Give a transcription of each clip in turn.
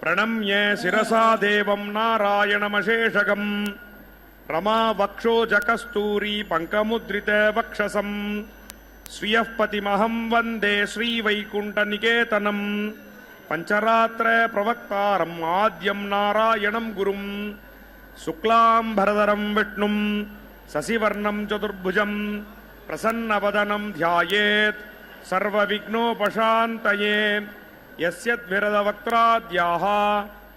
ప్రణమ్య శిరసా దేవం నారాయణమశేషగం రమా వక్షోజకస్తూరీ పంకముద్రిత వక్షసం శ్రియః పతిమహం వందే శ్రీవైకుంఠనికేతనం పంచరాత్ర ప్రవక్తారం ఆద్యం నారాయణం గురుం శుక్లాంబరధరం విష్ణుం శశివర్ణం చతుర్భుజం ప్రసన్నవదనం ధ్యాయేత్ సర్వవిఘ్నోపశాంతయే యస్యద్విరదవక్త్రాద్యాః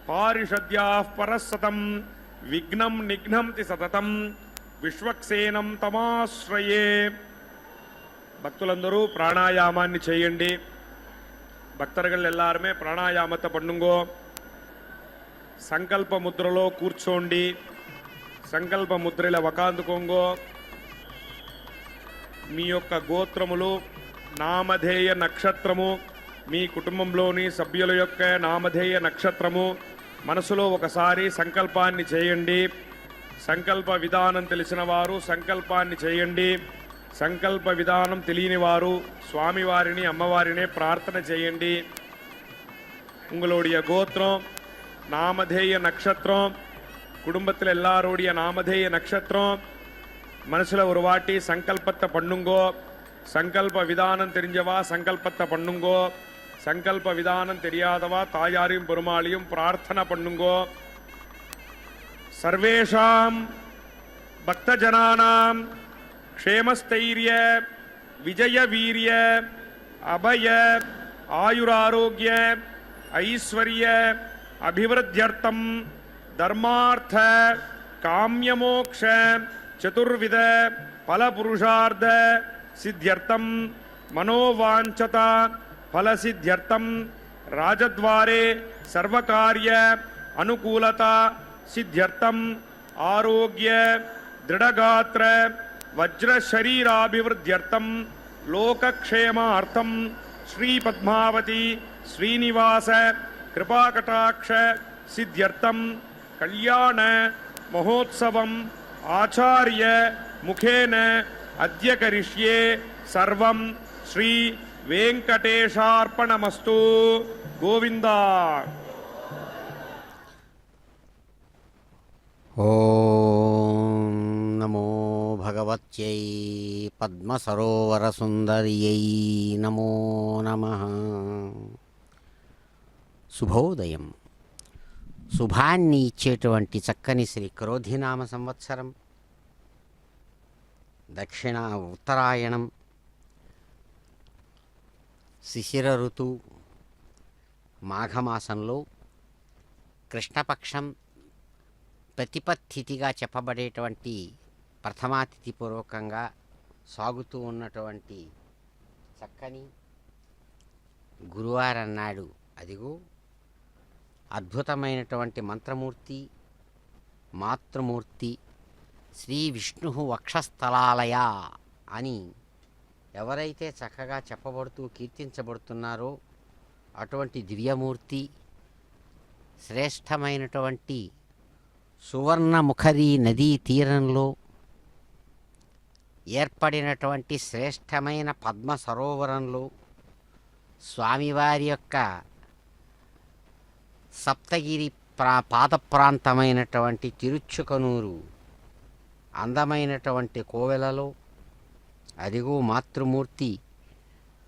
పారిషద్యాః పరస్సతం విఘ్నం నిఘ్నంతి సతతం విశ్వక్సేనం తమాశ్రయే. భక్తులందరూ ప్రాణాయామాన్ని చేయండి. భక్తர்கள் எல்லாருமே ప్రాణాయామத்தை பண்ணுங்கோ. సంకల్ప ముద్రలో కూర్చోండి. సంకల్ప ముద్రలో వకాందుకోంగో. మీ యొక్క గోత్రములు, నామధేయ నక్షత్రము, మీ కుటుంబంలోని సభ్యుల యొక్క నామధేయ నక్షత్రము మనసులో ఒకసారి సంకల్పాన్ని చేయండి. సంకల్ప విధానం తెలిసిన వారు సంకల్పాన్ని చేయండి. సంకల్ప విధానం తెలియని వారు స్వామివారిని అమ్మవారినే ప్రార్థన చేయండి. உங்களுடைய கோத்திரம், நாமதேய நட்சத்திரம், குடும்பத்தில் எல்லாரோடைய நாமதேய நட்சத்திரம் மனசுல ஒரு வாட்டி சங்கல்பத்தை பண்ணுங்கோ. சங்கல்ப விதானம் தெரிஞ்சவா சங்கல்பத்தை பண்ணுங்கோ. சங்கல்ப விதானம் தெரியாதவா தாயாரையும் பெருமாளையும் பிரார்த்தனை பண்ணுங்கோ. சர்வேஷாம் பக்தஜனானாம் க்ஷேமஸ்தைரிய விஜய வீரிய அபய ஆயுராரோக்கிய ஐஸ்வர்ய அபிவிருத்தியர்த்தம் தர்மார்த்த காம்யமோக்ஷ చతుర్విధ ఫలపురుషార్థ సిద్ధ్యర్థం మనోవాంఛత ఫలసిద్ధ్యర్థం రాజద్వారే సర్వకార్య అనుకూలత సిద్ధ్యర్థం ఆరోగ్య దృఢగాత్ర వజ్రశరీరాభివృద్ధ్యర్థం లోకక్షేమార్థం శ్రీ పద్మావతి శ్రీనివాస కృపాకటాక్ష సిద్ధ్యర్థం కళ్యాణ మహోత్సవం ఆచార్య ముఖేన అద్య కరిష్యే సర్వం శ్రీ వెంకటేశార్పణమస్తు. గోవిందా. ఓం నమో భగవత్యై పద్మసరోవరసుందర్యై నమో నమః. శుభోదయం. శుభాన్ని ఇచ్చేటువంటి చక్కని శ్రీ క్రోధినామ సంవత్సరం, దక్షిణ ఉత్తరాయణం, శిశిర ఋతువు, మాఘమాసంలో కృష్ణపక్షం ప్రతిపత్తిథిగా చెప్పబడేటువంటి ప్రథమాతిథి పూర్వకంగా సాగుతూ ఉన్నటువంటి చక్కని గురువారం నాడు అదిగో అద్భుతమైనటువంటి మంత్రమూర్తి, మాతృమూర్తి శ్రీ విష్ణు వక్షస్థలాలయ అని ఎవరైతే చక్కగా చెప్పబడుతూ కీర్తించబడుతున్నారో అటువంటి దివ్యమూర్తి శ్రేష్టమైనటువంటి సువర్ణముఖరి నదీ తీరంలో ఏర్పడినటువంటి శ్రేష్టమైన పద్మ సరోవరంలో స్వామివారి యొక్క సప్తగిరి పాద ప్రాంతమైనటువంటి తిరుచుకనూరు అందమైనటువంటి కోవెలలో అదిగో మాతృమూర్తి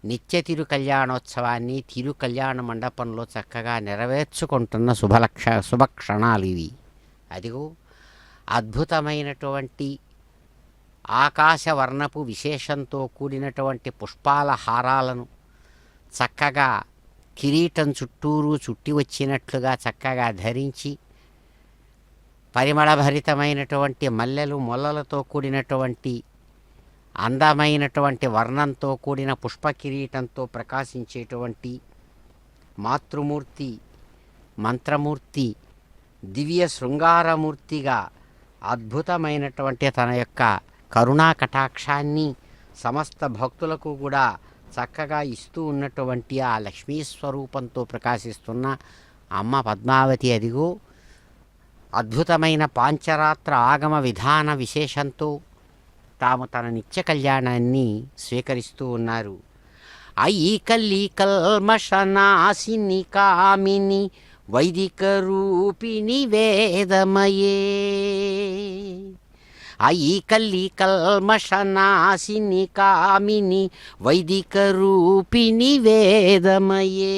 నిత్య తిరు కళ్యాణోత్సవాన్ని తిరు కళ్యాణ మండపంలో చక్కగా నెరవేర్చుకుంటున్న శుభక్షణాలు ఇవి. అదిగో అద్భుతమైనటువంటి ఆకాశవర్ణపు విశేషంతో కూడినటువంటి పుష్పాల హారాలను చక్కగా కిరీటం చుట్టూరు చుట్టి వచ్చినట్లుగా చక్కగా ధరించి పరిమళభరితమైనటువంటి మల్లెలు మొల్లలతో కూడినటువంటి అందమైనటువంటి వర్ణంతో కూడిన పుష్ప కిరీటంతో ప్రకాశించేటువంటి మాతృమూర్తి, మంత్రమూర్తి, దివ్య శృంగారమూర్తిగా అద్భుతమైనటువంటి తన యొక్క కరుణా కటాక్షాన్ని సమస్త భక్తులకు కూడా చక్కగా ఇస్తూ ఉన్నటువంటి ఆ లక్ష్మీ స్వరూపంతో ప్రకాశిస్తున్న అమ్మ పద్మావతి అదిగో అద్భుతమైన పాంచరాత్ర ఆగమ విధాన విశేషంతో తాము తన నిత్య కళ్యాణాన్ని స్వీకరిస్తూ ఉన్నారు. ఐకల్లి కల్మషనాశిని కామిని వైదికరూపిణి వేదమయే అయి కల్లి కల్మషనాశిని కామిని వైదికరూపిణి వేదమయే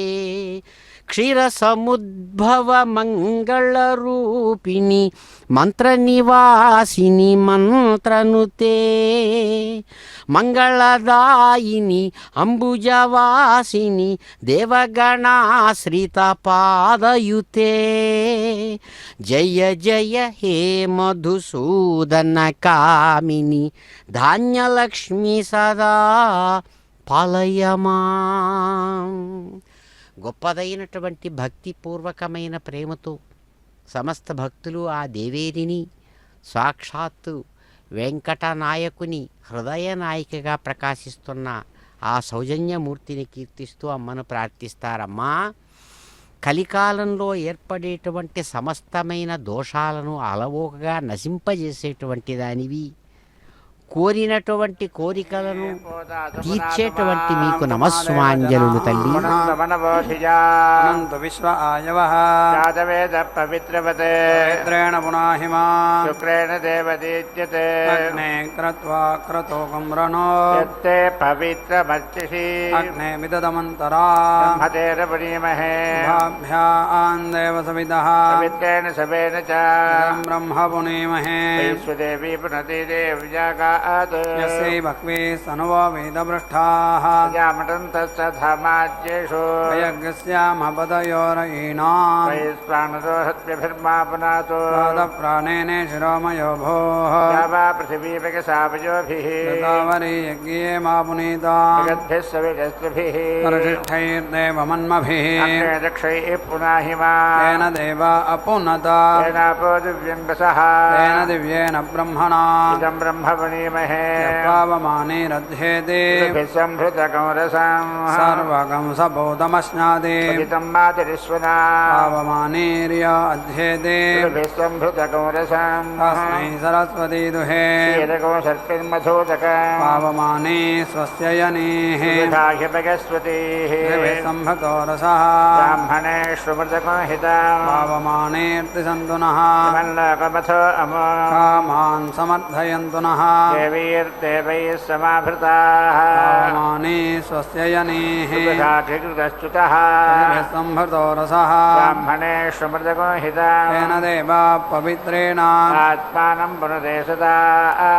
క్షీరసముద్భవ మంగళరూపిణి మంత్రనివాసిని మంత్రనుతే మంగళదాయిని అంబుజవాసిని దేవగణాశ్రిత పాదయుతే జయ జయ హే మధుసూదన కామిని ధాన్యలక్ష్మి సదా పాలయమా. గొప్పదైనటువంటి భక్తిపూర్వకమైన ప్రేమతో సమస్త భక్తులు ఆ దేవేరిని సాక్షాత్తు వెంకటనాయకుని హృదయ నాయికగా ప్రకాశిస్తున్న ఆ సౌజన్యమూర్తిని కీర్తిస్తూ అమ్మను ప్రార్థిస్తారమ్మా. కలికాలంలో ఏర్పడేటువంటి సమస్తమైన దోషాలను అలవోకగా నశింపజేసేటువంటి దానివి, కోరినటువంటి కోరికలను తీర్చేటువంటి మీకు నమస్సుమాంజలులు తల్లి. విశ్వ ఆయవేద పవిత్రవతేణ పునాహిమా శుక్రేణ దేవదీత్యతే అగ్నే క్రత్వా క్రతోకం రణో యత్తే పవిత్రమర్చిషి అగ్నే విదదమంతరా బ్రహ్మతేరపణీమహే భాభ్యాన్ దేవ సవిదః పవిత్రేణ సవేన చ బ్రహ్మ పునీమహే విశ్వదేవి పునతి దేవ్యాగా యస్యై భక్వే సనవో వేదభ్రష్టాః యామటంతస్తథమాజ్యేషు యజ్ఞస్యామపదయోరయీణాం వైశ్వానరోహత్యభిర్మాపునాతో ప్రాణేనే శిరోమయో భోః యావా పృథివీపకసాపయోభిః తదావరి యజ్ఞే మా పునీతాం జగద్భిः సవిజస్త్రిభిः పరిశిష్టైర్దేవమన్మభిः అగ్నే దక్షైః పునాహిమా తేన దేవా అపునతా తేనాపో దివ్యం వసః తేన దివ్యేన బ్రహ్మణా ఇదం బ్రహ్మపుణీమహే పావమానేరధ్యేతే సంభృతకమరసం సర్వకం సబోధమశ్నాదే పతితం మాతరిస్వనా పావమానేర్య అధ్యేతే సంభృతకమరసం తస్మై సరస్వతీ దుహే క్షీరకం సర్పిర్మధోదక పావమానే స్వస్యయనేః సాహిభగస్వతీః సంభృతో రసః బ్రాహ్మణే శ్రుమృతకం హితం పావమానేర్తిసంతునః మల్లకమథో అమో కామాన్ సమర్థయంతు నః దేవైర్దేవైः సమాభృతాః పావమానే స్వస్యయనేః సుఖాధికృతశ్చుతః సంభృతో రసః బ్రాహ్మణే శ్రుమృతకం హితం తేన దేవా పవిత్రేణ ఆత్మానం పునతే సదా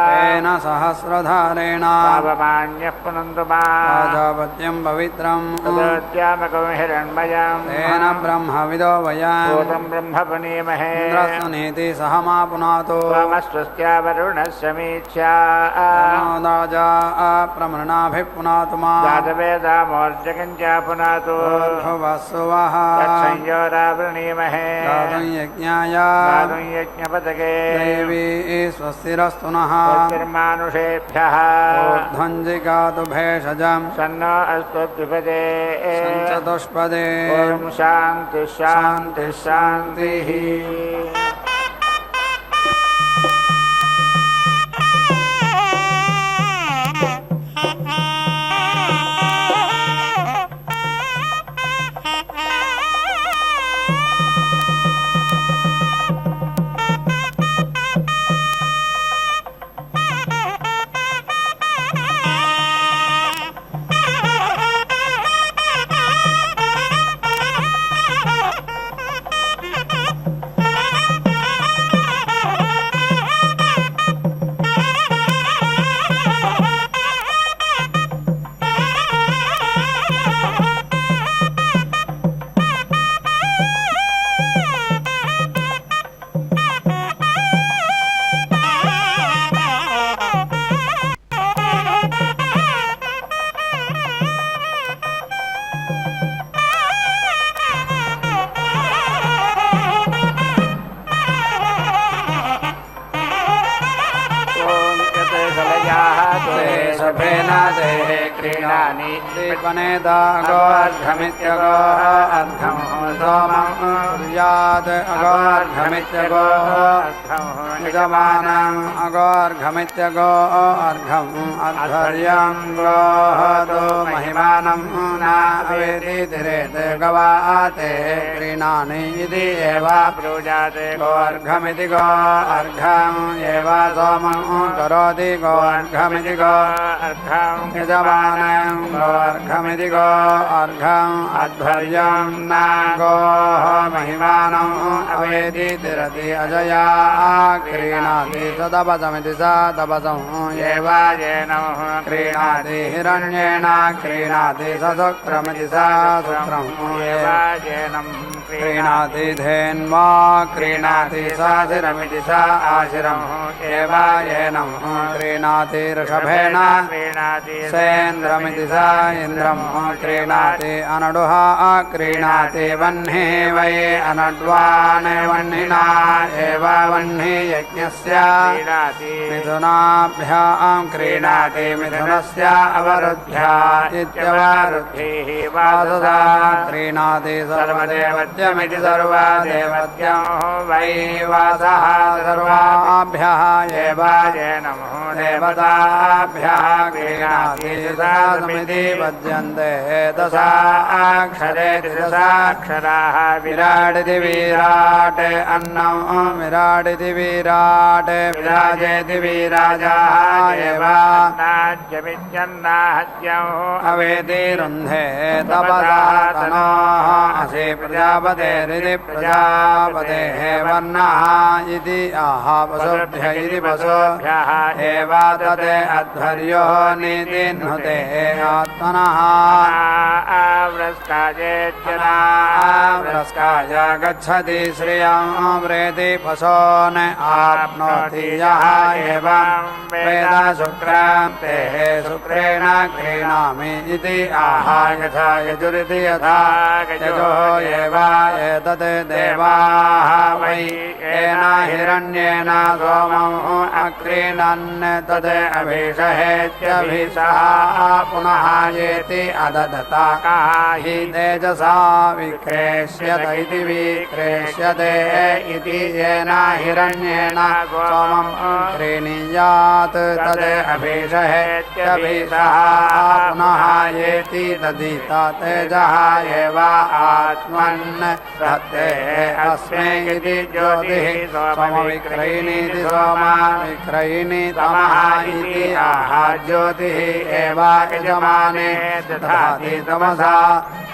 తేన సహస్రధారేణ పావమాన్యః పునంతు మాం రాజాపత్యం పవిత్రం తదోద్యామకం హిరణ్మయం తేన బ్రహ్మవిదో వయం భూతం బ్రహ్మ పునీమహే ఇంద్రస్సునీతి సహ మా పునాతో వామస్వస్త్యా వరుణస్య మీచ్ఛా రాజా ప్రమృణాభిః పునాతు మా జాతవేదామోర్జకం చ పునాతు భువస్సువః తత్సంయోరావృణీమహే గాతుం యజ్ఞాయ గాతుం యజ్ఞపతకే దేవీ స్వస్తిరస్తు నః స్వస్తిర్మానుషేభ్యః ఊర్ధ్వం జిగాతు భేషజం సన్నో అస్తు ద్విపదే సంచతుష్పదే ఓం శాంతి శాంతి శాంతిః. क्रीडानि दीपनेता अगोर्घमित्यगोः अर्घं सोमं कुर्यात् अगोर्घमित्यगोः अर्घं यजमानम् अगोर्घमित्यगोः अर्घम् अर्घर्यं गोहतो महिमानं नावेति तिरेते गवाते क्रीणानि इति एव ब्रूजाते गोर्घमिति गो अर्घम् एव सोमं करोति गोर्घमिति गो अर्घं यजमानं गोर्घमिति गो अर्घम् अध्वर्यं न गोः महिमानम् अवेति तिरति अजया क्रीणाति स तपसमिति स तपसं एव येन क्रीणाति हिरण्येन क्रीणाति स शुक्रमिति स शुक्रम् एव येन क्रीणाति धेन्वा क्रीणाति स शिरमिति स आशिरम् एव येन क्रीणाति ऋषभेण क्रीणाति सेन्द्रमिति स इन्द्रम् क्रीणाति अनडुः क्रीणाति वह्निः वै अनड्वान् वह्निना एव वह्नि यज्ञस्य मिथुनाभ्यां क्रीणाति मिथुनस्य अवरुद्ध्या इत्यवरुद्धिः वाससा क्रीणाति सर्वदेवत्यमिति सर्वदेवत्यं वै वासः सर्वाभ्यः एव येन देवताभ्यः क्रीणाति दशमिति पद्यन्ते दशाक्षरे दशाक्षराः विराडिति विराट् अन्नं विराडिति विराट् विराजेति विराजाः एव नाज्यमित्यन्नाहत्यं अवेति रुन्धे तपसा तनोः असि प्रजापतेरिति प्रजापतेः वर्णः इति आह पशुभ्य इति पशुभ्यः एव तत् अध्वर्यो नीतिन्हुते आत्मनः आवृस्काय गच्छति श्रियं प्रेति पशोन् आप्नोति यः एवं वेद शुक्रं तेः शुक्रेण क्रीणामि इति आह यथा यजुरिति यथा यजो एव एतत् देवाः वै येन हिरण्येन सोमम् अक्रीणन् तद् अभिषहेत्यभिषः पुनः येति अददता हि तेजसा विक्रेष्यत इति विक्रेष्यते इति येन हिरण्येन सोमं क्रीणीयात् तद् अभिषहेत्यभिषः पुनः येति तदिता तेजः एव आत्मन् धत्ते अस्मै इति ज्योतिः सोमविक्रयिणीति सोमा विक्रयिणी तमः इति आह ज्योतिः एव यजमाने दधाति तमसा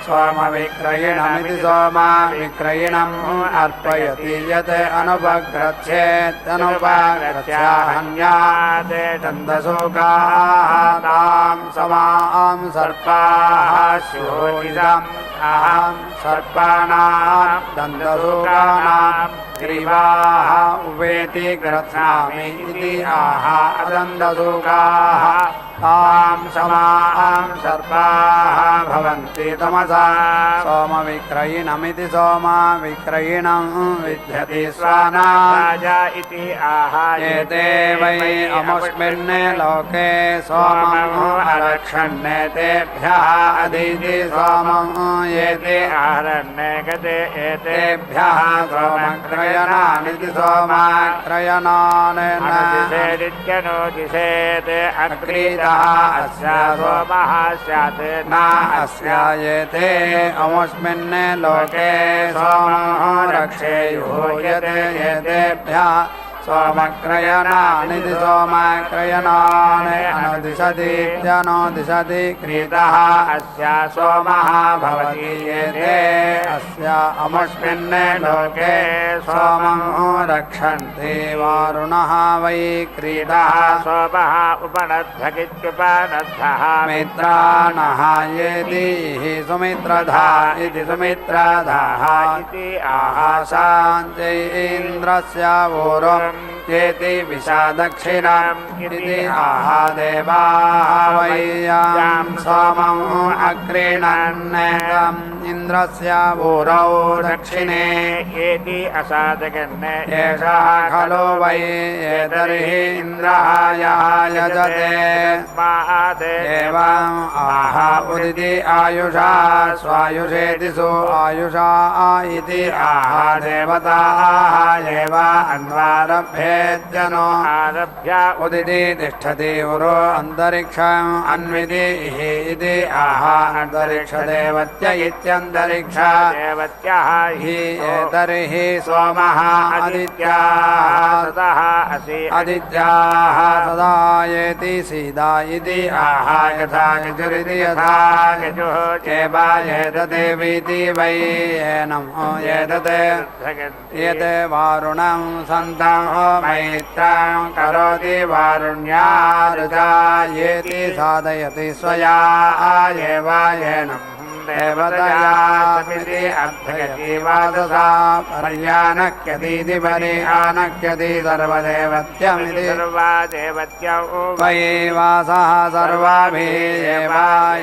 सोमविक्रयिणमिति सोमा विक्रयिणम् अर्पयति यत् अनुपग्रच्छेदनुपग्रच्छाहन्यात् दन्तशोकाः तां समां सर्पाः स्युरिदम् अहं सर्पाणां दन्तशोकानां ग्रीवाः उवेति ग्रथामि इति आह दन्तशोकाः तां समां सर्पाः भवन्ति तमसा सोमविक्रयिणमिति सोमविक्रयिणं विद्यति स्वाना राजा इति आह एते वै अमुष्मिन् लोके सोमम् अरक्षन् तेभ्यः अधीति सोमम् एते आहरण्ये गते एतेभ्यः सोमक्रयणानिति सोमक्रयणान् नोदिशेत् अक्रीतः अस्य सोमः स्यात् न अस्य एते अमुष्मिन् लोके सोमः रक्षेयुः यते एतेभ्यः सोमक्रयणानिति सोमक्रयणान् अनुदिशतीत्यनुदिशति क्रीतः अस्य सोमः भवति एते अस्य अमुष्मिन् लोके सोमं रक्षन्ति वारुणः वै क्रीतः सोमः उपनद्धकित्युपनद्धः मित्राणः येति सुमित्रधा इति सुमित्रधाः इति आह शान्ति इन्द्रस्य वोरुम् येति विशादक्षिणाम् इति आहादेवाः वै यां सोमम् अक्रीणन् इन्द्रस्य ऊरौ दक्षिणे एति असादगन् एषः खलु वै एतर्हि इन्द्रः यः यजते एवम् आह उदिति आयुषा स्वायुषेति सु आयुषा इति आह देवताः एव अन्वारभ्येत्यनो आरभ्य उदिति तिष्ठति उरो अन्तरिक्षम् अन्विति इति आह अन्तरिक्षदेवत्य इत्यन्तरिक्ष देवत्याः हि एतर्हि सोमः आदित्याः ततः असि आदित्याः सदा येति सीदा इति आह यथा यजुरिति यथा यजुः चेवा एतदेवीति वै एनं एतते एते वारुणं सन्तं मैत्रं करोति वारुण्या ऋजा येति साधयति स्वया एव एनं देवतया समिति अर्थयति वादसा पर्यानक्यतीति परि आनक्यति सर्वदेवत्यमिति सर्वा देवत्यौ वै वासः सर्वाभिः एव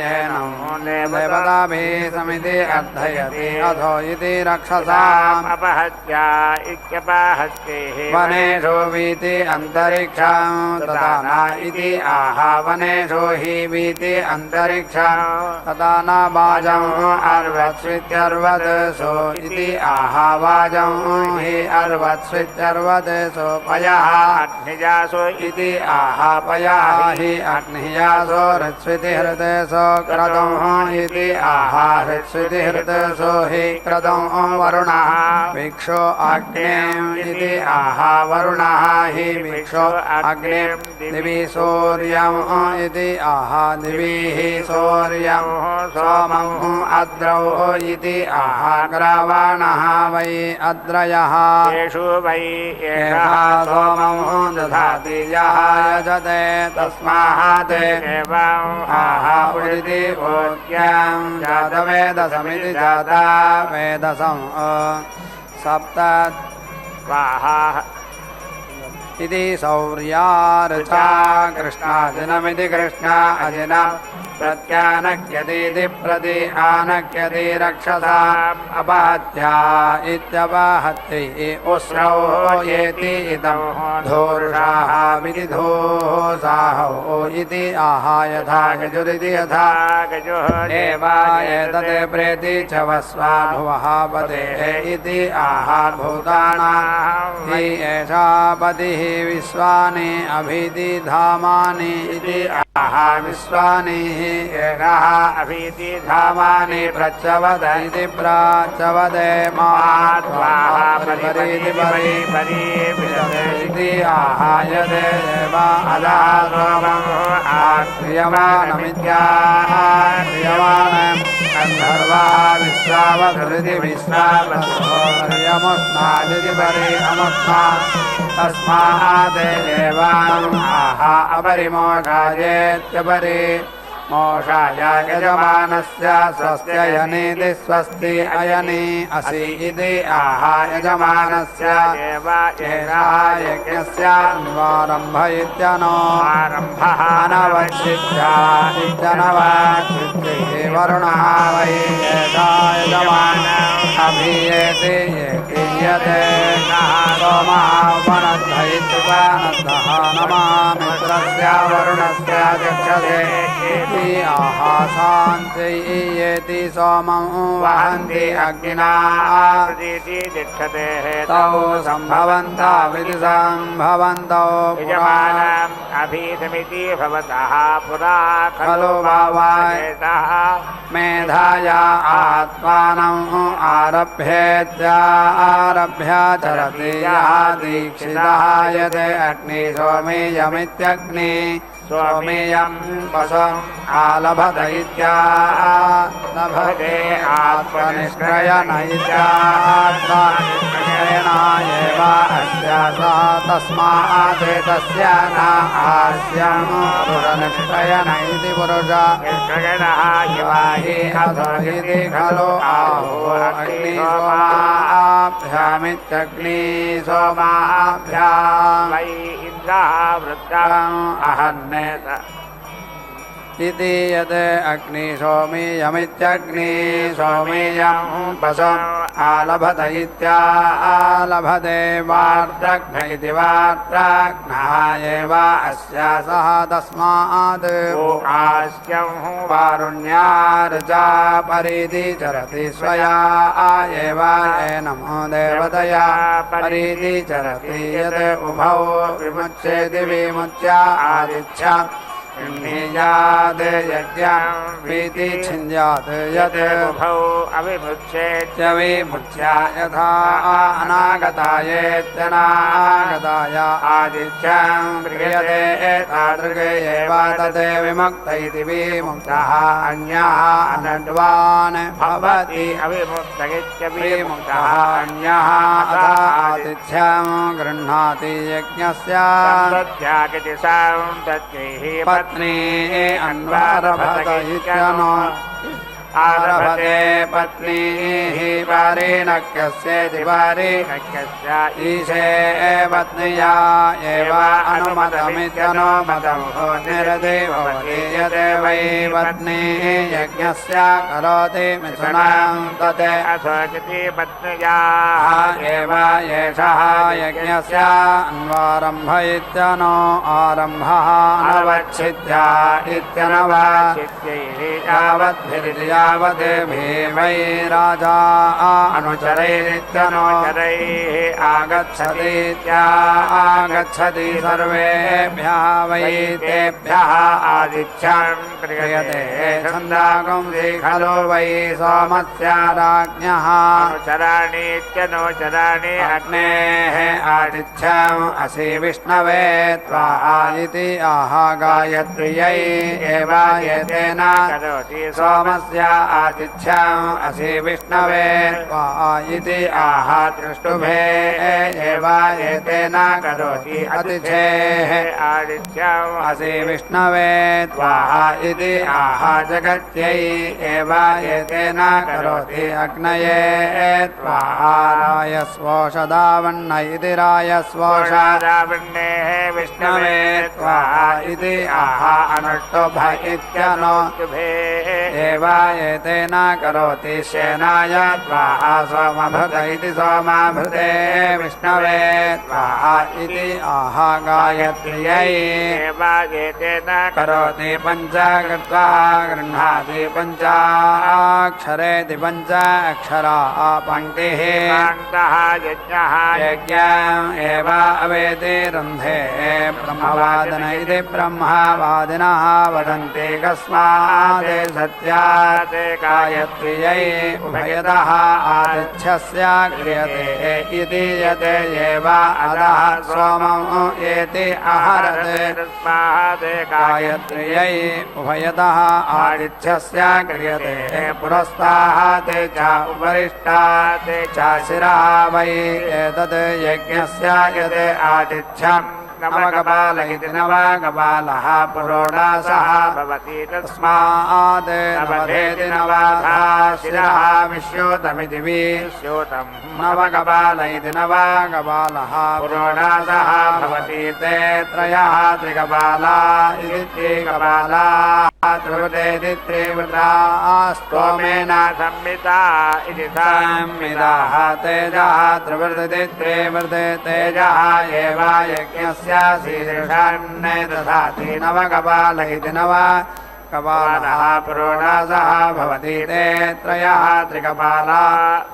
येनं देवताभिः समिति अर्थयति अथो इति रक्षसाम् अपहत्या इत्यपहत्येः वनेषु वीति अन्तरिक्षं तथा न इति आह वनेषु हि वीति अन्तरिक्षं तथा न वाजम् अर्वत्स्वित्यर्वदसो इति आह वाजम् हि अर्वत्स्वित्यर्वदसो पयः अग्निजासो इति आह पयः हि अग्नियासो हृत्स्विति हृदयसो क्रदं इति आह हृत्स्विति हृदयसो हि क्रदं वरुणः वीक्षो अग्निम् इति आह वरुणः हि वीक्षो अग्निम् दिवि सूर्यम् इति आह दिवि हि सूर्यम् सोमम् अद्रौ इति आह ग्रावाणः वै अद्रयः येषु वै एषः सोमम् दधाति यः यजते तस्मात् एवम् आह उदिति ऊर्ध्वं जातवेदसमिति जाता वेदसम् सप्त स्वाहा इति सौर्यार्चा कृष्णाजिनमिति कृष्णा अजिनम् प्रत्यानक्यतीति प्रति आनक्यति रक्षसाम् अपहत्या इत्यपहत्यै उस्रौ येति इदं धूर्षाः विधिधूसाहौ इति आह यथा यजुरिति यथा गजुः एवा एतत् प्रेति च वस्वाभुवः पतेः इति आह भूतानां हि एषा पतिः विश्वानि अभिधिधामानि इति आह विश्वानि एषः अभीति धामानि प्रच्यवद इति प्राच्यवदे मात्वाः परिपरीति परि इति आह यदे देव अधः सोमम् आक्रियमाणमित्याह क्रियमाणम् गन्धर्वाः विश्वावधुरिति विश्वावधुर्यमुष्णादिति परि अमुष्णा तस्मादेवाम् आह अपरिमोषायेत्यपरि मोषाय यजमानस्य स्वस्य यनीति स्वस्ति अयनि असि इति आह यजमानस्य एषः यज्ञस्य अन्वारम्भ इत्यनो आरम्भः अनवच्छिद्या इत्यनवच्छिद्यैः वरुणः वै एषा यजमान अभीयेति यज्ञीयते सोमः उपनद्ध इत्युपनद्धः नमः मित्रस्य वरुणस्य चक्षसे आह शान्त्यैयेति सोमम् वहन्ति अग्निना तौ सम्भवन्तौ विधि सम्भवन्तौ यजमानम् अभीतमिति भवतः पुरा खलु भावायतः मेधाया आत्मानम् आरभ्य चरति यः दीक्षितः यते अग्नि सोमेयमित्यग्नि सोमेयं वसम् आलभत इत्यालभते आत्मनिष्क्रयण इत्यात्मनिष्क्रयणायेव अस्या तस्मात् तस्य न आस्यं पुरुषनिष्ठयन इति पुरुष यक्षगणः शिवा हि अथो इति खलु आहो अग्निसोमाभ्यामित्यग्नि सोमाभ्याम् वै इन्द्रः वृत्रम् अहन्नेत इति यत् अग्निसोमीयमित्यग्नि सोमीयं पशुम् आलभत इत्यालभते वार्त्रघ्न इति वार्त्रघ्नः एव अस्य सः तस्मात् आस्यं वारुण्यार्चा परिधि चरति स्वया एव नमो देवतया परिधि चरति यत् उभौ विमुच्येति विमुच्य आदिच्छा गृह्णीयात् यज्ञं प्रीति छिञ्जात् यत् उभौ अविमुच्येत् विमुच्य यथा अनागतायेत्यनागताय आदित्यं क्रियते तादृग एव तत् विमुक्त इति विमुक्तः अन्यः अनड्वान् भवति अविमुक्त विमुक्तः अन्यः अथ आदित्यं गृह्णाति यज्ञस्य तद्यागति सौन्दत्यैः पत्नी अन्वारभत इत्यनो आरभते पत्नीः पारिणक्यस्येति पारिणक्यस्य ईशे पत्न्या एव अनुमतमित्यनुमतं निर्देवति यत् वै पत्नीः यज्ञस्य करोति मिथुनं तत् असोचति पत्न्याः एव एषः यज्ञस्य अन्वारम्भ इत्यनो आरम्भः अनवच्छिद्या इत्यनवच्छिद्यैः यावद्भिरिति यावत् वै राजा अनुचरैरित्यनुचरैः आगच्छति सर्वेभ्यः वै तेभ्यः आदित्यं क्रियते छन्दागुंसि खलु वै सोमस्य राज्ञः अनुचराणीत्यनुचराणि अग्नेः आदित्यम् असि विष्णवे त्वा इति आह गायत्र्यै एव एतेन करोति सोमस्य आदित्यम् असि विष्णवे त्वा इति आह दृष्टुभे एव एतेन करोति अतिथेः आदित्यम् असि विष्णवे त्वा इति आह जगत्यै एव एतेन करोति अग्नये त्वा रायस्वोषदावन्न इति रायस्वोषदावन्नेः विष्णवे त्वा इति आह अनुष्टुभ इत्यनुष्टुभे एव एतेन करोति सेनाय त्वा सोमभृत इति सोमाभृते विष्णवे त्वा इति आह गायत्र्यै एव एतेन करोति पञ्च कृत्वा गृह्णाति पञ्चाक्षरेति पञ्च अक्षरा पङ्क्तिः कान्तः यज्ञः यज्ञम् एव अवेति रन्धे ब्रह्मवादन इति ब्रह्मवादिनः वदन्ति कस्मात् सत्यात् गायत्र्यै उभयतः आदित्यस्य क्रियते इति यत् एव अधः सोमम् एति अहरत् गायत्र्यै उभयतः आदित्यस्य क्रियते पुरस्तात् च उपरिष्टात् च शिरः वै एतत् यज्ञस्य यत् आदित्यम् नवकपाल इति नवकपालः पुरोडासः भवति तस्मात् नवधेति नवाधा शिरः विश्योतमिति विश्योतम् नवकपाल इति नवकपालः पुरोडासः भवति ते त्रयः त्रिकपाला इति त्रिकपाला त्रिवृतेति त्रिवृतास्तोमेन संमिता इति संमिताः तेजः त्रिवृतति त्रिवृते तेजः एव यज्ञस्य शीर्षान्ने दधाति नवकपाल इति नवकपालः पुरोडासः भवति ते त्रयः त्रिकपाला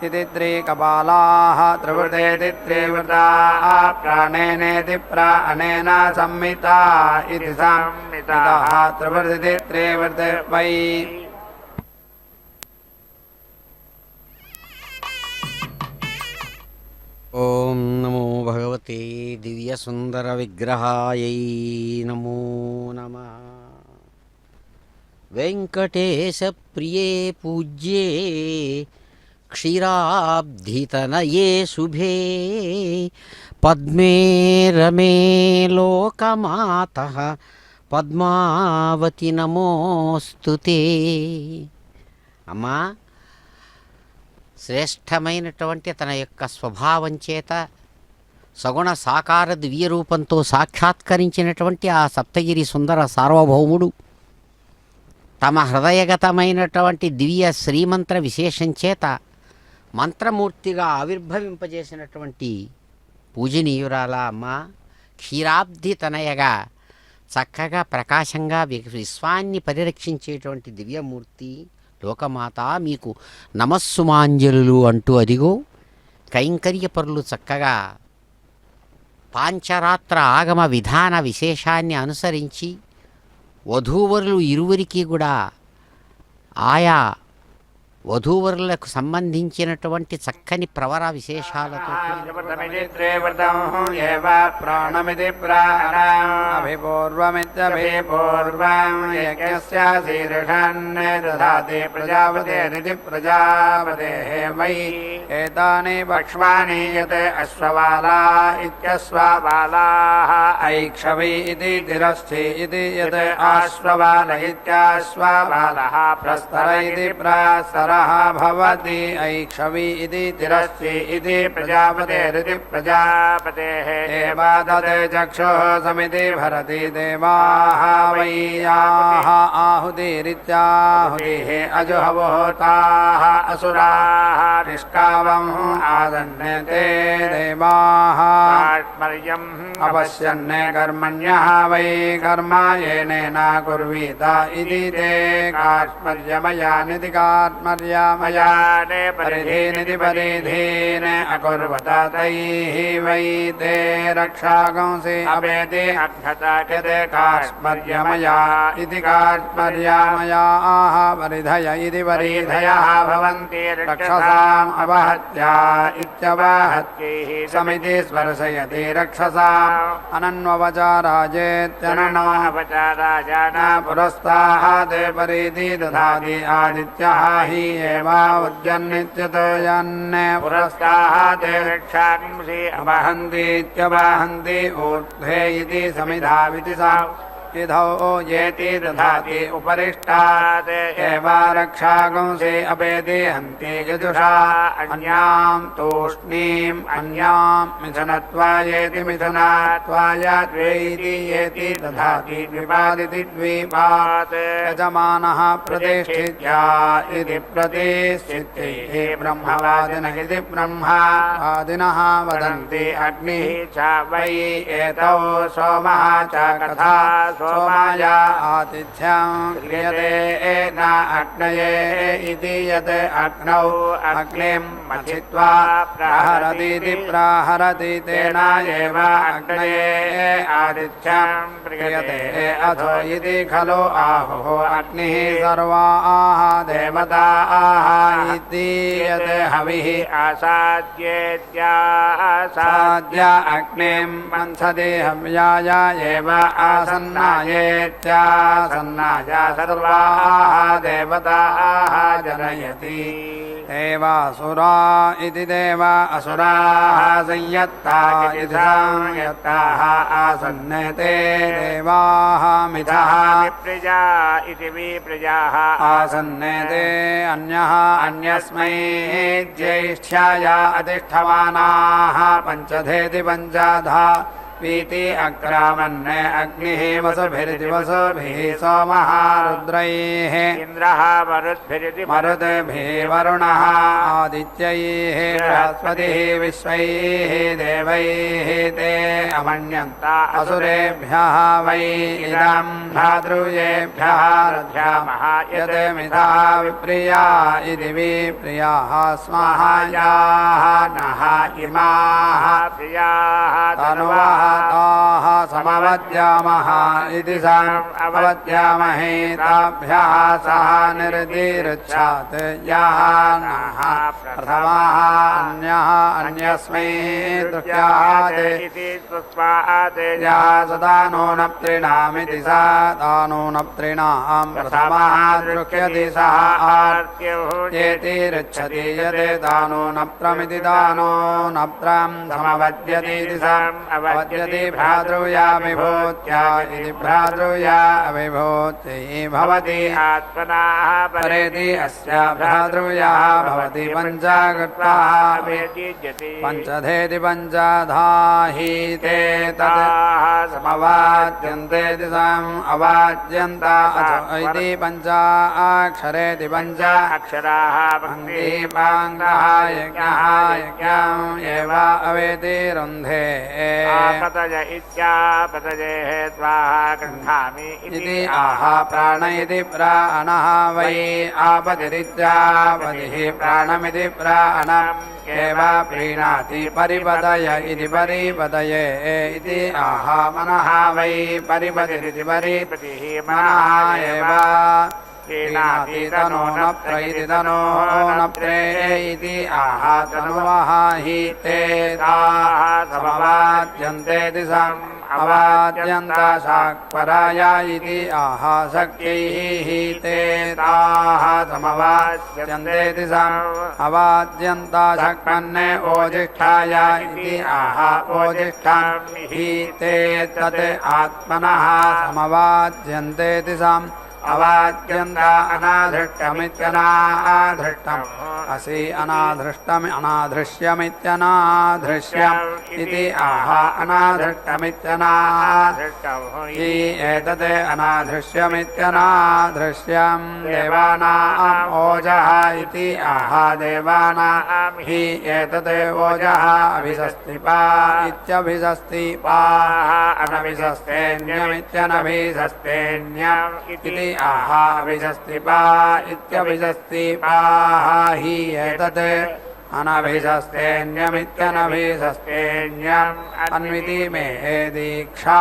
इति त्रिकपालाः त्रिवृतेति त्रिवृताः प्राणेनेति प्राणेन संमिता इति संमिताः त्रिवृतिति त्रिवृते वै ओम नमो भगवते दिव्यसुन्दरविग्रहायै नमो नमः। वेङ्कटेशप्रिये पूज्ये क्षीराब्धितनये शुभे పద్మే రమే లోకమాతః పద్మావతి నమోస్తుతే. అమ్మా, శ్రేష్టమైనటువంటి తన యొక్క స్వభావం చేత సగుణ సాకార దివ్య రూపంతో సాక్షాత్కరించినటువంటి ఆ సప్తగిరి సుందర సార్వభౌముడు తమ హృదయగతమైనటువంటి దివ్య శ్రీమంత్ర విశేషం చేత మంత్రమూర్తిగా ఆవిర్భవింపజేసినటువంటి పూజనీయురాల అమ్మ, క్షీరాబ్ది తనయగా చక్కగా ప్రకాశంగా విశ్వాన్ని పరిరక్షించేటువంటి దివ్యమూర్తి లోకమాత మీకు నమస్సుమాంజలు అంటూ అదిగో కైంకర్యపరులు చక్కగా పాంచరాత్ర ఆగమ విధాన విశేషాన్ని అనుసరించి వధూవరులు ఇరువురికి కూడా ఆయా వధూవరులకు సంబంధించినటువంటి చక్కని ప్రవర విశేషాలతో ప్రాణమితి ప్రాణాభిపూర్వమిత్యభిపూర్వం యజ్ఞస్యాశీర్షాన్నే దదాతి ప్రజాపతిరితి ప్రజాపతేః వై ఏతాని పక్ష్మాని యత్ అశ్వవాలా ఇత్యశ్వవాలాః ఐక్షవీ ఇతి తిరస్థి ఇతి యత్ ఆశ్వవాల ఇత్యాశ్వవాలః ప్రస్తర ఇతి ప్రస్తర భవతి ఐక్షవీ ఇతి తిరస్థి ఇతి ప్రజాపతిరితి ప్రజాపతేః దేవాదత్ చక్షుః సమితి భరతి దేవాః వై యాః ఆహుతిరిత్యాహుతిః అజుహవోతాః అసురాः నిష్కావం ఆదన్యతే దేవాః कार्मर्यम् अपश्यन्ने कर्मण्यः वै कर्म येनेन कुर्वीत इति ते कार्मर्यमयानिति कार्मर्यमयाने परिधीनिति परिधीन अकुर्वत तैः वै ते रक्षांसि अपेति अघ्नता यते कार्मर्यमया इति कार्मर्यमयाः परिधय इति परिधयः भवन्ति रक्षसाम् अपहत्या इत्यवहत्यैः समिति स्पर्शयति रक्षसाम् अनन्ववचाराजेत्यननोऽवचाराजान पुरस्ताहात् परिधि दधाति आदित्यः हि एवा उद्यन्नित्यतो यन्ने पुरस्ताहात् रक्षांसि अपहन्तीत्यवहन्ति ऊर्ध्वे इति समिधाविति सा विधौ येति दधाति उपरिष्टात् एवा रक्षांसि अपेति हन्ति यजुषा अन्यां तूष्णीम् अन्यां मिथुनत्वायेति मिथुनात्वाय द्वैति येति दधाति द्विपादिति द्विपात् यजमानः प्रतिष्ठित्या इति प्रतिष्ठित्यैः ब्रह्मवादिन इति ब्रह्मवादिनः वदन्ति अग्निः च वै एतौ सोमः च कथा सोमाय आतिथ्यं क्रियते न अग्नये इति यत् अग्नौ अग्निं मथित्वा प्रहरतीति प्रहरति तेन एव अग्नये आतिथ्यं क्रियते अथो इति खलु आहुः अग्निः सर्वाः देवताः इति यत् हविः आसाद्येत्यासाद्य अग्निं मंसति हव्याय एव आसन्नायेत्यासन्नाय सर्वाः देवताः जनयति देवासुरा इति देव असुराः संयत्ता इति संयत्ताः आसन्ने ते देवाः मिथः विप्रजा इति विप्रजाः आसन्ने ते अन्यः अन्यस्मै ज्येष्ठ्याय अधिष्ठवानाः पञ्चधेति पञ्चधा वीति अक्रामन्ने अग्निः वसुभिरिति वसुभिः सोमः रुद्रैः इन्द्रः मरुद्भिः वरुणः आदित्यैः बृहस्पतिः विश्वैः देवैः ते अमन्यन्त असुरेभ्यः वै इदं भाद्रुयेभ्यः रथ्यामः यत् मिथा विप्रिया इति विप्रियाः स्वाहायाः नः इमाः प्रियाः तनुवः ताः समवद्यामः इति समवद्यामहे ताभ्यः सह निर्दिरुच्छात् यः नः प्रथमः अन्यः अन्यस्मै दृह्यात् यः सदानो न प्रीणामिति स दानो न प्रीणाम् प्रथमः दृह्यति सः आर्त्येति ऋच्छति यदे दानो न प्रमिति दानो न प्रम् समवद्यतीति समवद्यति भ्रातृया विभूत्या इति भ्रातृया विभूतिः भवति आत्मनः परेति अस्य भ्रातृयाः भवति पञ्चकृत्वाः पञ्चधेति पञ्चधाहीते तत् समवाद्यन्तेति समवाद्यन्त इति पञ्चाक्षरेति पञ्च अक्षराः पङ्क्तिपाङ्गः यज्ञः यज्ञम् एव अवेति रुन्धे पतय इत्यापतजेः स्वाहा गृह्णामि इति आह प्राण इति प्राणः वै आपतिरित्यापतिः प्राणमिति प्राणम् एव प्रीणाति परिपदय इति परिपदये इति आह मनः वै परिपतिरिति परिपतिः मनः एव प्रीणाति तनो नप्त्र इति तनो नप्त्रे इति आह तनुवः हि ते ताः समवाद्यन्तेति अवाद्यन्त शाक्पराय इति आह शक्यैः ते ताः समवाद्यन्तेति अवाद्यन्त शक्मन्ने ओजिष्ठाय इति आह ओजिष्ठम् हि ते तत् आत्मनः समवाद्यन्तेति अवाद्यन्त अनाधृष्टमित्यनाधृष्टम् असि अनाधृष्टम् अनाधृष्यमित्यनाधृष्यम् इति आह अनाधृष्टमित्यनाधृष्टम् हि एतत् अनाधृष्यमित्यनाधृष्यम् देवानाम् ओजः इति आह देवानाम् हि एतत् ओजः अभिषस्तिपा इत्यभिषस्तिपाः अनभिषस्तेन्यमित्यनभिषस्तेन्यम् इति आह अभिषस्तिपा इत्यभिषस्तिपाः हि एतत् अनभिषस्तेन्यमित्यनभिषस्तेन्यम् अन्विति मे दीक्षा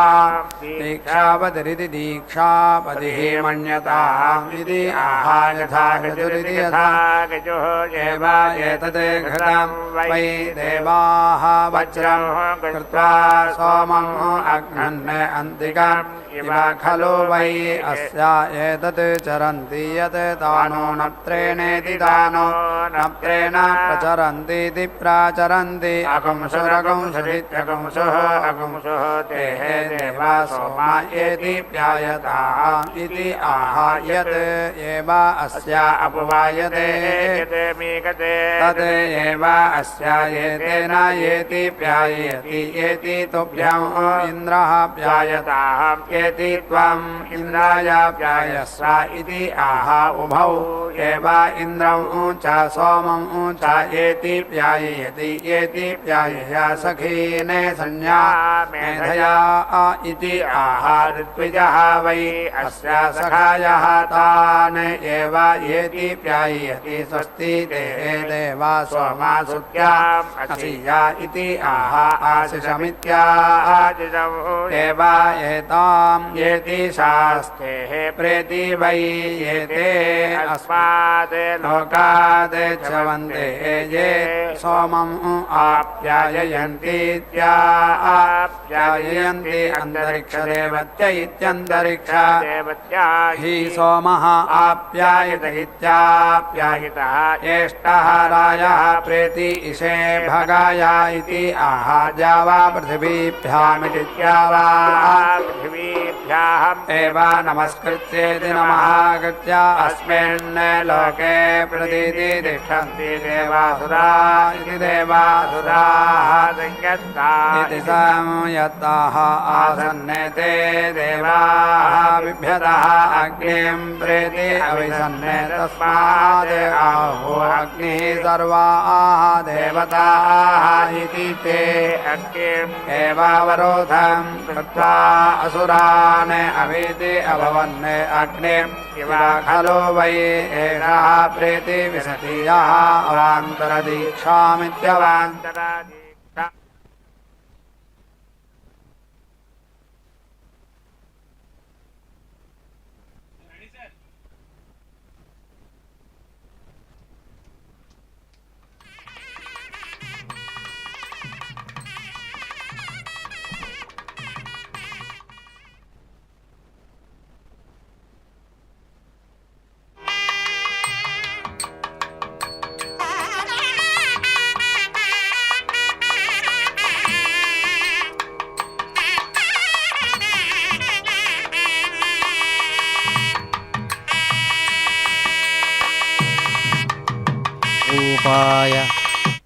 दीक्षापतिरिति दीक्षापतिः मन्यताम् इति आह यथा गजुरिति यथा गजुः एव एतत् घृतम् वै देवाः वज्रम् कृत्वा सोमम् अघ्नन् अन्तिकम् इव खलु वै अस्य एतत् चरन्ति यत् तानो नप्त्रेणेति तानो नप्त्रेण प्रचरन्तीति प्राचरन्ति अकुंशुरकुंशदित्यकुंशुः अकुंशुः तेः देवा सोमा एति प्यायताः इति आह यत् एव अस्य अपवायते तद् एव अस्य एतेन येति प्यायति येति तुभ्यम् इन्द्रः प्यायताः येति त्वम् इन्द्राय प्यायस्व इति आह उभौ एव इन्द्रम् च सोमम् च येति प्याययति येति प्यायया सखीने संज्ञा मेधया इति आह ऋत्विजः वै अस्य सखायः तान् एव येति प्याययति स्वस्ति ते देवा सोमा सुत्याम् असीया इति आह आशिषमित्याशिषम् एव एताम् येति शास्तेः प्रेति वै येते अस्मात् लोकात् च्यवन्ते ये सोमम् आप्याययन्तीत्याप्याययन्ति अन्तरिक्षदेवत्य इत्यन्तरिक्ष देवत्या हि सोमः आप्यायत इत्याप्यायितः ज्येष्ठः रायः प्रेति इषे भगाय इति आह द्यावा पृथिवीभ्यामिति द्यावा पृथिवीभ्याम् एव नमस्कृत्येति नमः कृत्य अस्मिन् लोके प्रतीति तिष्ठन्ति देवासुरा इति देवासुराः इति संयत्ताः आसन्ने ते देवाः बिभ्यतः अग्निम् प्रेति अभिसन्ने तस्मात् आहो अग्निः सर्वाः देवताः इति ते अग्निम् एवावरोधम् कृत्वा असुरान् अवीति अभवन् अग्निम् इव खलु वै एषः प्रेति विशति यः अवान्तरदीक्षामित्यवान्तरदीक्षा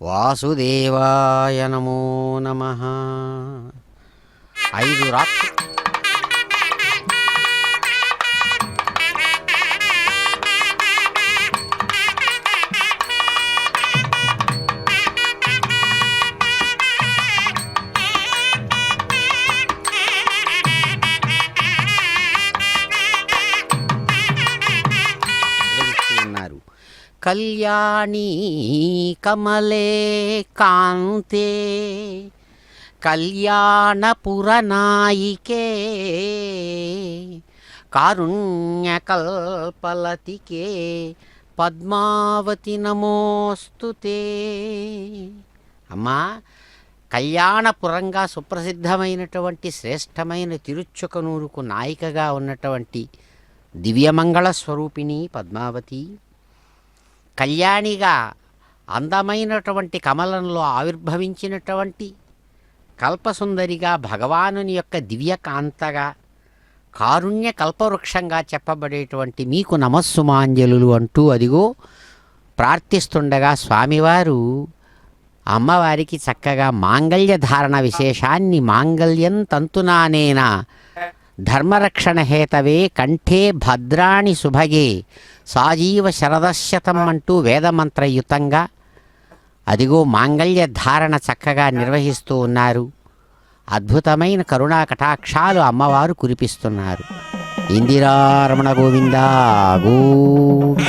వాసుదేవాయ నమో నమః. 5 రాత్రులు ఉన్నారు. కళ్యాణీ కమలే కాంతే కళ్యాణపురనాయికే కారుణ్యకల్పలతికే పద్మావతి నమోస్తుతే. అమ్మా, కళ్యాణపురంగా సుప్రసిద్ధమైనటువంటి శ్రేష్టమైన తిరుచుకనూరుకు నాయికగా ఉన్నటువంటి దివ్యమంగళ స్వరూపిణి పద్మావతి, కళ్యాణిగా అందమైనటువంటి కమలంలో ఆవిర్భవించినటువంటి కల్పసుందరిగా భగవానుని యొక్క దివ్యకాంతగా కారుణ్య కల్పవృక్షంగా చెప్పబడేటువంటి మీకు నమస్సుమాంజలులు అంటూ అదిగో ప్రార్థిస్తుండగా స్వామివారు అమ్మవారికి చక్కగా మాంగళ్య ధారణ విశేషాన్ని మాంగళ్యం తంతునానేన ధర్మరక్షణ హేతవే కంఠే భద్రాణి సుభగే సాజీవ శరదశతం అంటూ వేదమంత్రయుతంగా అదిగో మాంగళ్య ధారణ చక్కగా నిర్వహిస్తూ ఉన్నారు. అద్భుతమైన కరుణా కటాక్షాలు అమ్మవారు కురిపిస్తున్నారు. ఇందిరారమణ గోవిందా గోవింద.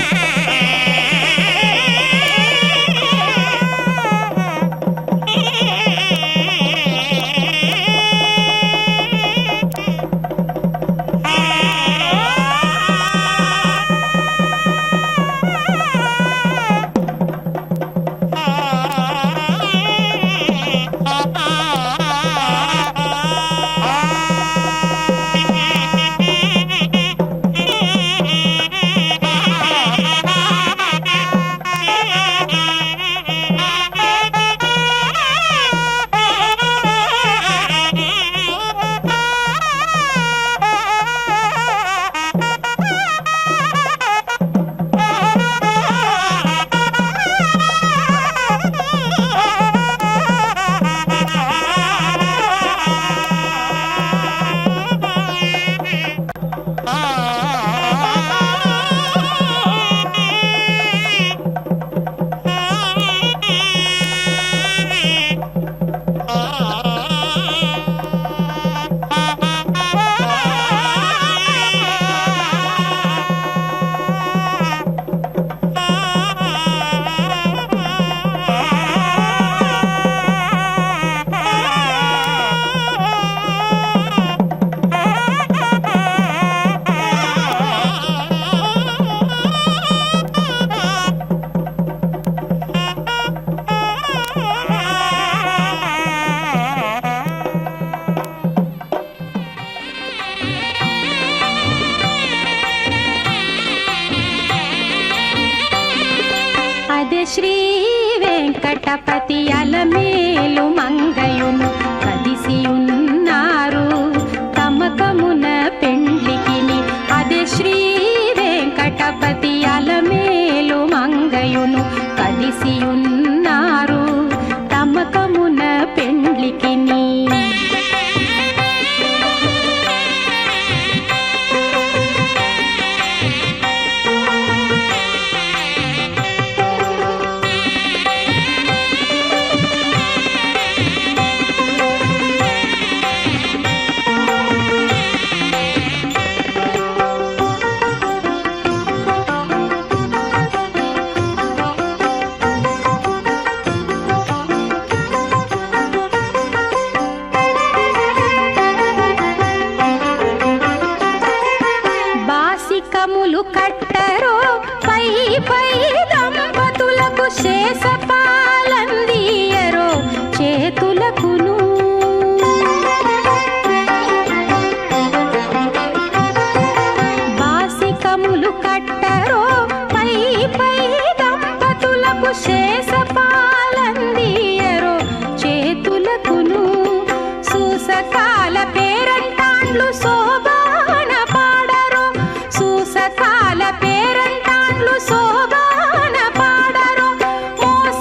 శ్రీ వెంకటపతి అలమేలు మంగయును కదిసియున్నారు తమకమున పెండ్లికిని. అదే శ్రీ వెంకటపతి అలమేలు మంగయును కదిసియున్నారు తమకమున పెండ్లికిని. బాసికములు కట్టరో పై పై దంపతులకు శేషపాలందియరో చేతులకును. బాసికములు కట్టరో పై పై దంపతులకు శేషపాలందియరో చేతులకును. సూసకాల పేరంటాండ్లు శోభాన పాడరో సూసకాల పేరంటాండ్లు శోభాన పాడరో. మోస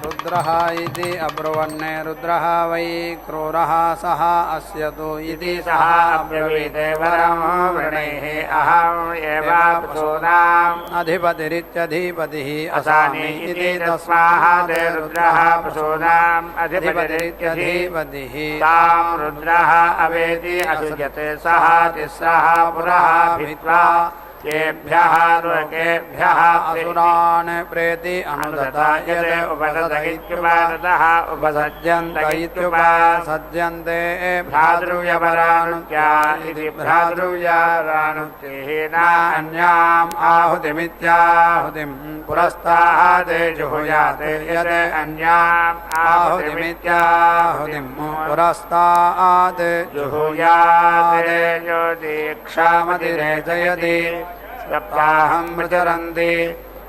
रुद्रः इति अब्रुवन्ने रुद्रः वै क्रूरः सः अस्य तु इति सः अब्रवीते वरं वृणैः अहम् एवापसूनाम् अधिपतिरित्यधिपतिः असानि इति तस्मादे रुद्रः पशूनाम् अधिपतिरित्यधिपतिः तां रुद्रः अवेति असृजते सः तिस्रः पुरः भित्वा तेभ्यः लोकेभ्यः असुरान् प्रेति अनुदता यत् उपसदयित्युपादतः उपसज्यन्त इत्युपसज्यन्ते भ्रातृव्यपरानुत्या इति भ्रातृव्यपरानुक्तिः नान्याम् आहुतिमित्याहुतिं पुरस्तादे जुहुयाते यत् अन्याम् आहुतिमित्याहुतिं पुरस्ताद् जुहुयाते यो क्षामतिरेचयति सप्ताहं प्रचरन्ति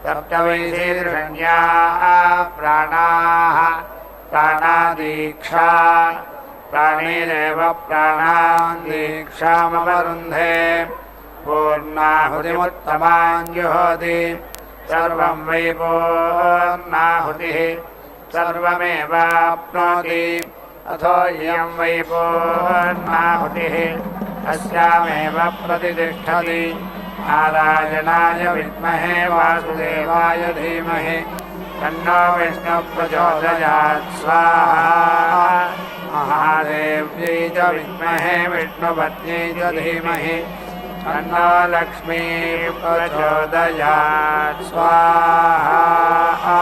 सप्तवैशीर्षण्याः प्राणाः प्राणादीक्षा प्राणिरेव प्राणान् दीक्षामवरुन्धे पूर्णाहुतिमुत्तमान् जुहोति सर्वं वै पूर्णाहुतिः सर्वमेवाप्नोति अथो इयं वै पूर्णाहुतिः अस्यामेव प्रतिष्ठति नारायणाय विद्महे वासुदेवाय धीमहि तन्नो विष्णुः प्रचोदयात् स्वाहा महादेव्यै च विद्महे विष्णुपत्न्यै च धीमहि तन्नो लक्ष्मी प्रचोदयात् स्वाहा।